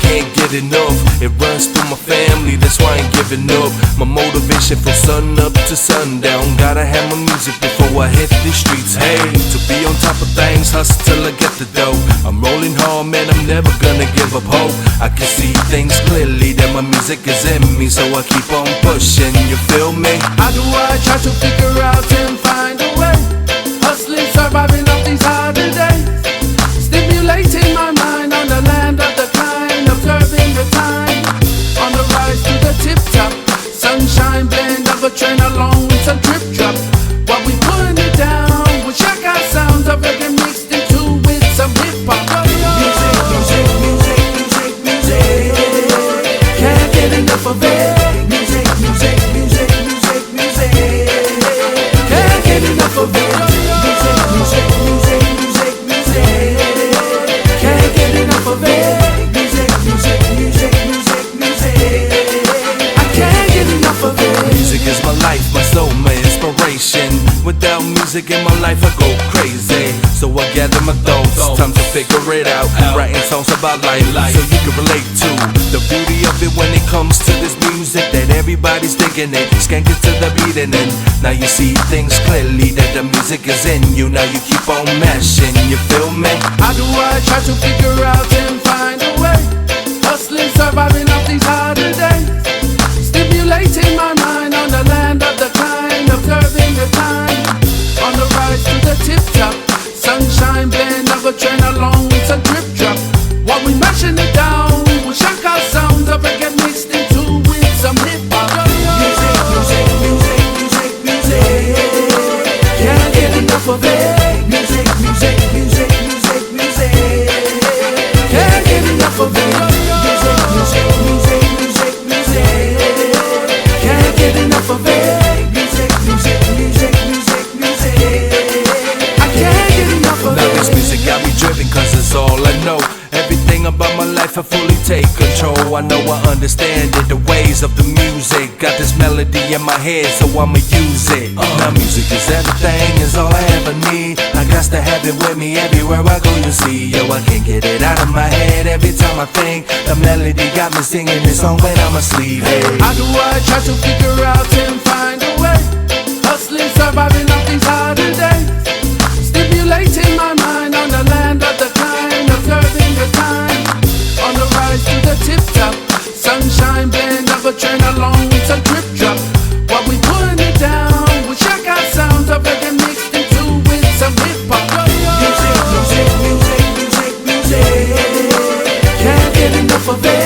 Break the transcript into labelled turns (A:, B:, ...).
A: can't get enough. It runs through my family, that's why I ain't giving up. My motivation from sun up to sundown. Gotta have my music before I hit these streets. Hey, to be on top of things, hustle till I get the dough. I'm rolling hard, man, I'm never gonna give up hope. I can see things clearly that my music is in me, so I keep on pushing, you feel me?
B: How do I try to figure out and find a way? Hustling, surviving up these harder days. Stimulating my mind on the land of the kind, observing the time. On the rise to the tip top, sunshine blend of a train along with some drip drop. While we putting it down, we check our sounds of reggae mixed into with some hip hop. Music, music, music, music, music. Can't get enough of it. Music, music, music, music, music. Can't get enough of it. Music, music, music, music, music. Can't get enough of it. Music, music, music, music, music. I can't get enough of it.
A: Music is my life, my soul, my inspiration. Without music in my life, I go crazy. So I gather my thoughts, time to figure it out. Writing songs about life, so you can relate to the beauty of it when it comes to this music that everybody's thinking it. Skank it to the beat and then now you see things clearly that the music is in you. Now you keep on mashing, you feel me?
B: How do I try to figure out and find a way? Hustling, surviving up these harder days. Stimulating my mind on the land of the kind, observing the time. On the rise to the tip top, sunshine blend of a train along with some drip drop. While we mashing it down, we shock our sounds of reggae mixed into with some hip hop. Music, music, music, music, music. Can't get enough of it. Music, music, music, music, music. Can't get enough of it. Music, music, music, music, music. Can't get enough of it. Music, music, music, music, music. I can't get enough of it.
A: Now this music got me driven cause it's all I know. Everything about my life I fully take control. I know I understand it, the ways of the music. Got this melody in my head so I'ma use it. Now music is everything, is all I ever need. I got to have it with me everywhere I go, you see. Yo, I can't get it out of my head every time I think. The melody got me singing this song when I'm asleep. Hey.
B: How do I try to figure out and find a way? Hustling, surviving up these harder days. Stimulating my mind on the land of the kind, observing the time. On the rise to the tip top, sunshine blend of a train along with some drip drop. While we putting it down, we check our sounds of reggae mixed into with some hip hop. Music, music, music, music, music. Can't get enough of it.